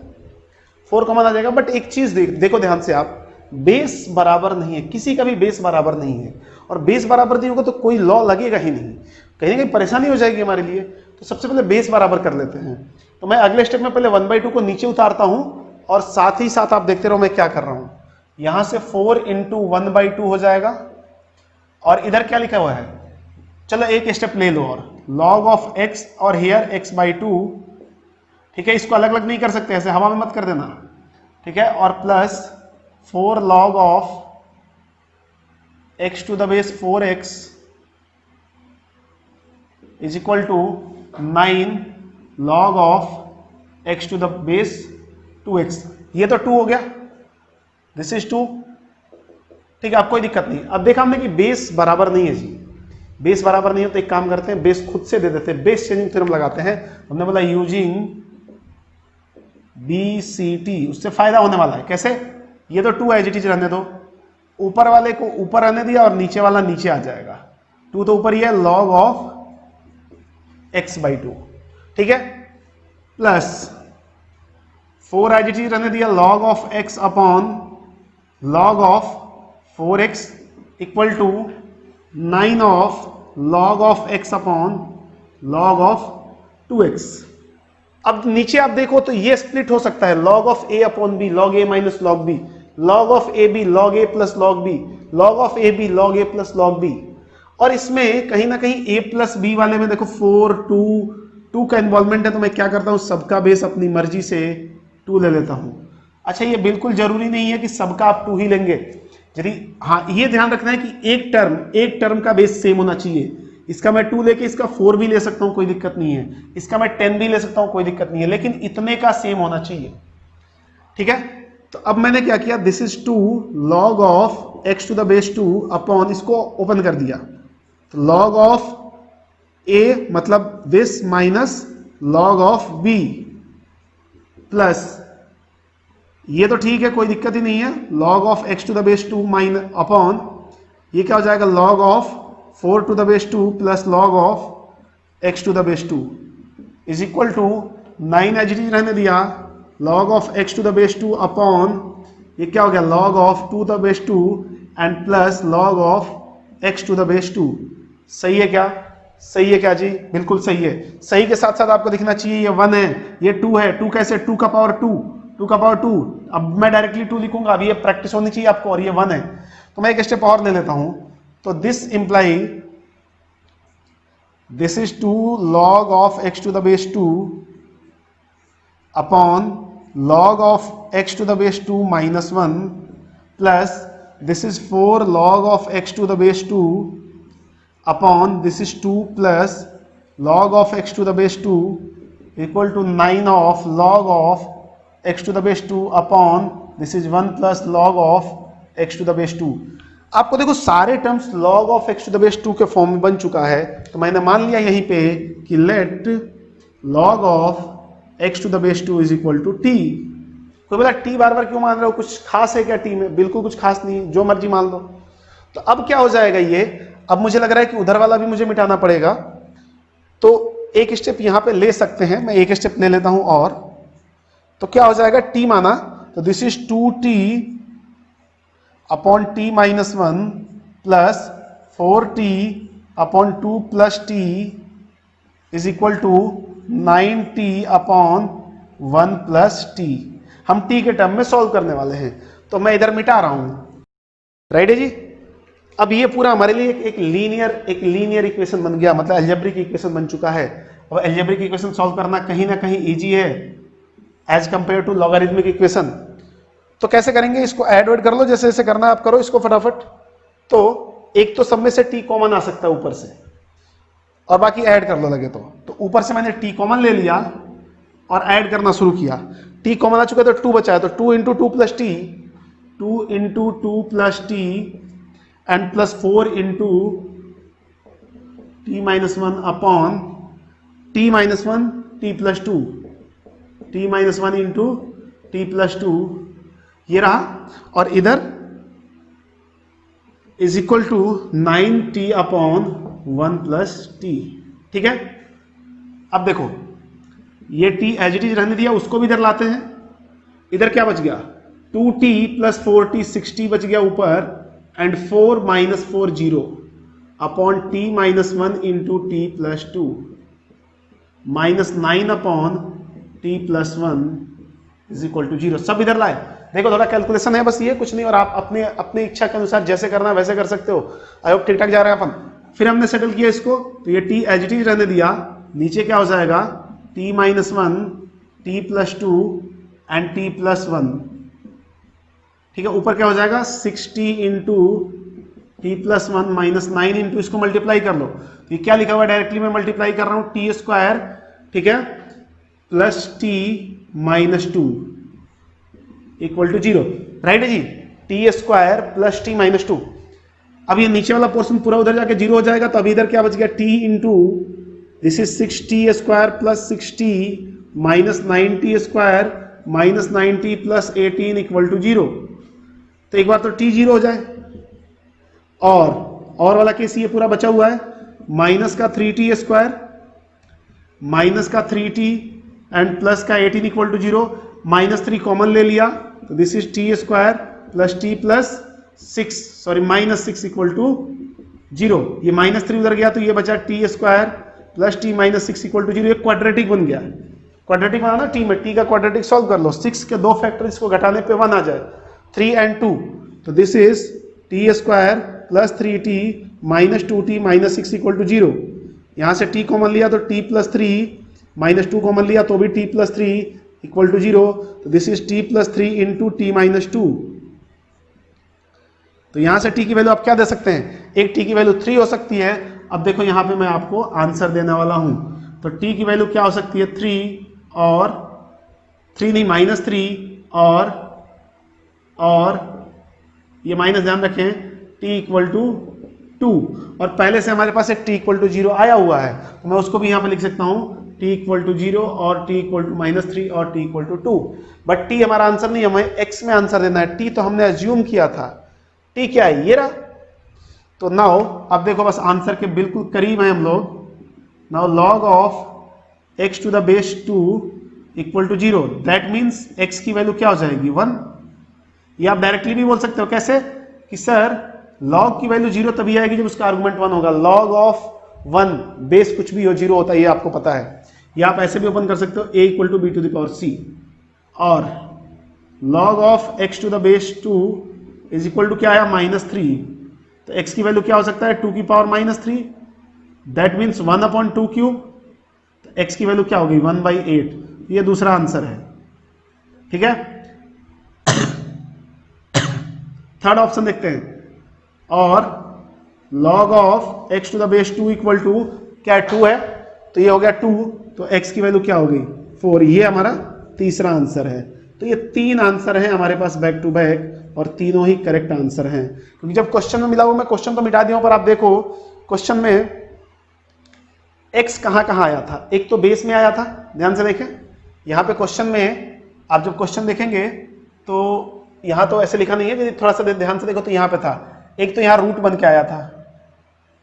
4 कॉमन आ जाएगा, बट एक चीज देखो ध्यान से, आप बेस बराबर नहीं है, किसी का भी बेस बराबर नहीं है, और बेस बराबर नहीं होगा तो कोई लॉ लगेगा ही नहीं, कहीं ना कहीं परेशानी हो जाएगी हमारे लिए। तो सबसे पहले बेस बराबर कर लेते हैं। तो मैं अगले स्टेप में पहले 1/2 को नीचे उतारता हूं, और साथ ही साथ आप देखते रहो मैं क्या कर रहा हूं, यहां से 4 इंटू 1/2 हो जाएगा, और इधर क्या लिखा हुआ है, चलो एक स्टेप ले लो, और log ऑफ x और हियर x/2, ठीक है, इसको अलग अलग नहीं कर सकते, ऐसे हवा में मत कर देना, ठीक है, और plus 4 log of x to the base 4x is equal to 9 log of x to the base 2x। ये तो 2 हो गया, दिस इज 2, ठीक है, अब कोई दिक्कत नहीं। अब देखा हमने कि बेस बराबर नहीं है जी, बेस बराबर नहीं है, तो एक काम करते हैं, बेस खुद से दे देते हैं, बेस चेंजिंग थ्योरम लगाते हैं। हमने बोला यूजिंग BCT, उससे फायदा होने वाला है। कैसे? ये तो 2 एज इट इज रहने दो, ऊपर वाले को ऊपर रहने दिया और नीचे वाला नीचे आ जाएगा, 2 तो ऊपर ही है, log ऑफ x/2, ठीक है, प्लस 4 एज इट इज रहने दिया, log of x upon log of 4x equal to 9 of log of x upon log of 2x। अब नीचे आप देखो तो ये स्प्लिट हो सकता है, log of a upon b, log a minus log b, log of ab log a plus log b, log of ab log a plus log b। और इसमें कहीं ना कहीं a प्लस b वाले में देखो 4 2 का इन्वॉल्वमेंट है, तो मैं क्या करता हूं, सबका बेस अपनी मर्जी से 2 ले लेता हूं। अच्छा, ये बिल्कुल जरूरी नहीं है कि सबका आप 2 ही लेंगे, यदि, हाँ ये ध्यान रखना है कि एक टर्म का बेस सेम होना चाहिए। इसका मैं 2 लेके इसका 4 भी ले सकता हूं, कोई दिक्कत नहीं है, इसका मैं 10 भी ले सकता हूं, कोई दिक्कत नहीं है, लेकिन इतने का सेम होना चाहिए, ठीक है। तो अब मैंने क्या किया, this is 2 log of x to the base 2 upon, इसको ओपन कर दिया, तो log ऑफ a मतलब this minus log of b plus, ये तो ठीक है, कोई दिक्कत ही नहीं है, log of x to the base 2 minus upon, ये क्या हो जाएगा, log of 4 to the base 2 plus log of x to the base 2 is equal to 9 as it is रहने दिया, log of x to the base 2 upon, ये क्या हो गया, log of 2 the base 2 and plus log of x to the base 2। सही है क्या? सही है क्या जी? बिल्कुल सही है। सही के साथ साथ आपको दिखना चाहिए ये 1 है, ये 2 है। 2 कैसे? 2 का पावर 2, 2 का पावर 2। अब मैं डायरेक्टली 2 लिखूंगा, अभी ये प्रैक्टिस होनी चाहिए आपको, और ये 1 है, तो मैं एक स्टेप और ले लेता हूं। तो this imply this is 2 log of x to the base 2 upon log of x to the base 2 minus 1 plus this is 4 log of x to the base 2 upon this is 2 plus log of x to the base 2 equal to 9 of log of x to the base 2 upon this is 1 plus log of x to the base 2। आपको देखो सारे terms log of x to the base 2 के फॉर्म में बन चुका है, तो मैंने मान लिया यहीं पे कि let log of x to the base 2 is equal to t। कोई बोला t बार बार क्यों मान रहे हो, कुछ खास है क्या t में? बिल्कुल कुछ खास नहीं है, जो मर्जी मान लो। तो अब क्या हो जाएगा ये, अब मुझे लग रहा है कि उधर वाला भी मुझे मिटाना पड़ेगा, तो एक स्टेप यहां पे ले सकते हैं, मैं एक स्टेप ले लेता हूं और, तो क्या हो जाएगा, t माना, तो this is 2t upon t minus 1 plus 4t upon 2 plus t is equal to 9t upon 1 plus t। हम t के टर्म में सॉल्व करने वाले हैं, तो मैं इधर मिटा रहा हूं, राइट है जी। अब ये पूरा हमारे लिए एक लीनियर इक्वेशन बन गया, मतलब अलजेब्रिक इक्वेशन बन चुका है। अब अलजेब्रिक इक्वेशन सॉल्व करना कहीं ना कहीं इजी है as compare to logarithmic equation. तो कैसे करेंगे, इसको ऐड वर्ड कर लो, जैसे जैसे करना है आप करो इसको फटाफट। तो एक तो सब में से t कॉमन आ सकता है ऊपर से, और बाकी ऐड कर लो लगे तो ऊपर से मैंने t कॉमन ले लिया और ऐड करना शुरू किया। t कॉमन आ चुका है तो 2 बचा है, तो 2 into 2 plus t, 2 into 2 plus t and plus 4 into t minus 1 upon t minus 1 t plus 2, t minus 1 into t plus 2, ये रहा, और इधर is equal to 9t upon 1 plus t। ठीक है, अब देखो ये t एज इट इज रहने दिया, उसको भी इधर लाते हैं। इधर क्या बच गया, 2t प्लस 4t 6t बच गया ऊपर, and 4 minus 4 0 upon t minus 1 into t plus 2 minus 9 upon t plus 1 is equal to 0। सब इधर लाए, देखो थोड़ा कैलकुलेशन है बस, ये कुछ नहीं, और आप अपने अपनी इच्छा के अनुसार जैसे करना है वैसे कर सकते हो। आई होप ठीक ठाक जा रहा है अपन। फिर हमने सेटल किया इसको, तो ये t एज इट इज रहने दिया, नीचे क्या हो जाएगा t minus one, t plus two and t plus one, ठीक है। ऊपर क्या हो जाएगा 6t into t plus one minus 9 into, इसको मल्टीप्लाई कर लो, तो ये क्या लिखा हुआ है डायरेक्टली मैं मल्टीप्लाई कर रहा हूं, टी स्क्वायर, ठीक है, plus t minus two equal to 0, right है जी। T square plus t minus two, अब ये नीचे वाला पोर्शन पूरा उधर जाके 0 हो जाएगा, तो अभी इधर क्या बच गया t into this is 6t square plus 6t minus 9t square minus 9t plus 18 equal to 0। तो एक बार तो t 0 हो जाए, और वाला केस ये पूरा बचा हुआ है, माइनस का 3t स्क्वायर माइनस का 3t एंड प्लस का 18 इक्वल टू 0, माइनस 3 कॉमन ले लिया, तो this is t square plus t plus 6, sorry minus 6 equal to 0। ये माइनस 3 उधर गया तो ये बचा t square plus t minus 6 equal to 0। ये क्वाड्रेटिक बन गया, क्वाड्रेटिक बना ना टी में, टी का क्वाड्रेटिक सॉल्व कर लो, 6 के 2 फैक्टर इसको घटाने पे 1 आ जाए, 3 एंड 2, तो this is t square plus 3t minus 2t minus 6 equal to 0। यहां से t कॉमन लिया तो t प्लस 3 माइनस 2 कॉमन लिया तो भी t प्लस 3 इक्वल टू 0, तो this is t plus 3 into t minus 2। तो यहां से t की वैल्यू आप क्या दे सकते हैं, एक t की वैल्यू 3 हो सकती है। अब देखो यहां पे मैं आपको आंसर देने वाला हूं, तो t की वैल्यू क्या हो सकती है 3 और 3 नहीं माइनस 3 और ये माइनस ध्यान रखें t इक्वल टू 2, और पहले से हमारे पास एक t इक्वल टू 0 आया हुआ है, तो मैं उसको भी यहाँ पे लिख सकता हूँ t इक्वल टू 0 और t इक्वल टू माइनस 3 और t equal to 2। But t हमारा आंसर नहीं, हमें x में आंसर देना है, t तो हमने अज्यूम किया था, t क्या है ये रहा। तो नाउ अब देखो बस आंसर के बिल्कुल करीब हैं हम लोग। Now log of x to the base 2 equal to 0, that means x की वैल्यू क्या हो जाएगी 1। ये आप डायरेक्टली भी बोल सकते हो, कैसे कि सर log की वैल्यू 0 तभी आएगी जब उसका आर्गुमेंट 1 होगा। log ऑफ 1 बेस कुछ भी हो 0 होता है, ये आपको पता है। या आप ऐसे भी ओपन कर सकते हो a equal to B to the power c, और log of x to the base 2 is equal to क्या आया -3, तो x की वैल्यू क्या हो सकता है 2 की पावर -3, दैट मीन्स 1/2 क्यूब, तो x की वैल्यू क्या होगी 1/8। ये दूसरा आंसर है, ठीक है। थर्ड ऑप्शन देखते हैं, और log of x to the base 2 equal to क्या 2 है, तो ये हो गया 2, तो x की वैल्यू क्या होगी 4। ये हमारा तीसरा आंसर है। तो ये 3 आंसर हैं हमारे पास बैक टू बैक, और तीनों ही करेक्ट आंसर हैं, क्योंकि जब क्वेश्चन में मिला हुआ, मैं क्वेश्चन तो मिटा दिया हूं, पर आप देखो क्वेश्चन में x कहां कहां आया था। एक तो बेस में आया था, ध्यान से देखें, यहां पे क्वेश्चन में आप जब क्वेश्चन देखेंगे तो यहां तो ऐसे लिखा नहीं है, यदि थोड़ा सा ध्यान से देखो तो यहां पे था, एक तो यहाँ रूट बन के आया था,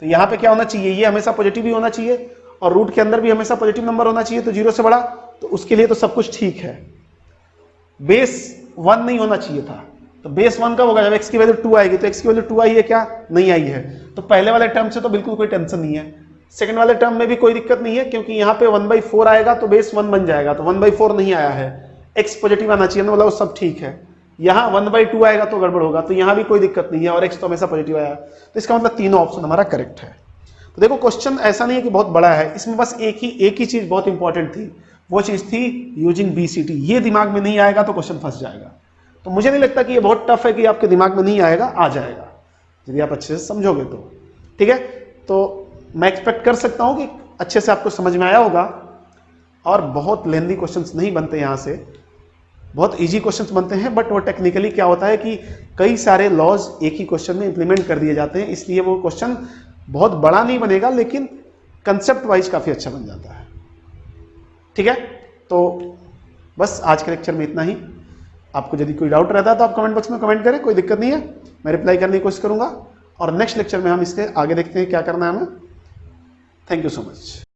तो यहाँ पे क्या होना चाहिए, ये हमेशा पॉजिटिव ही होना चाहिए, और रूट के अंदर भी हमेशा पॉजिटिव नंबर होना चाहिए, तो 0 से बड़ा, तो उसके लिए तो सब कुछ ठीक है। बेस 1 नहीं होना चाहिए था, तो बेस 1 कब होगा जब x की वैल्यू 2 आएगी, तो x की वैल्यू 2 आई है क्या, नहीं आई है, तो पहले वाले टर्म से तो बिल्कुल कोई टेंशन नहीं है। सेकंड वाले टर्म में भी कोई दिक्कत नहीं है, क्योंकि यहाँ पे 1/4 आएगा तो बेस 1 बन जाएगा, तो 1/4 नहीं आया है, x पॉजिटिव आना चाहिए, मतलब सब ठीक है। यहाँ 1/2 आएगा तो गड़बड़ होगा, तो यहाँ भी कोई दिक्कत नहीं है, और x तो हमेशा पॉजिटिव आया, तो इसका मतलब तीनों ऑप्शन हमारा करेक्ट है। तो देखो क्वेश्चन ऐसा नहीं है कि बहुत बड़ा है, इसमें बस एक ही चीज बहुत इंपॉर्टेंट थी, वो चीज थी यूजिंग BCT। ये दिमाग में नहीं आएगा तो क्वेश्चन फंस जाएगा। तो मुझे नहीं लगता कि ये बहुत टफ है कि आपके दिमाग में नहीं आएगा, आ जाएगा यदि आप अच्छे से समझोगे तो, ठीक है। तो मैं एक्सपेक्ट कर सकता हूं कि अच्छे से आपको समझ में आया होगा, और बहुत लेंदी क्वेश्चंस नहीं बनते यहाँ से, बहुत इजी क्वेश्चंस बनते हैं, बट वो टेक्निकली क्या होता है कि कई सारे लॉज एक ही क्वेश्चन में इंप्लीमेंट कर दिए जाते हैं, इसलिए वो क्वेश्चन बहुत बड़ा नहीं बनेगा, लेकिन कंसेप्ट वाइज काफी अच्छा बन जाता है, ठीक है। तो बस आज के लेक्चर में इतना ही। आपको यदि कोई डाउट रहता है तो आप कमेंट बॉक्स में कमेंट करें, कोई दिक्कत नहीं है, मैं रिप्लाई करने की कोशिश करूंगा, और नेक्स्ट लेक्चर में हम इसके आगे देखते हैं क्या करना है हमें। Thank you so much.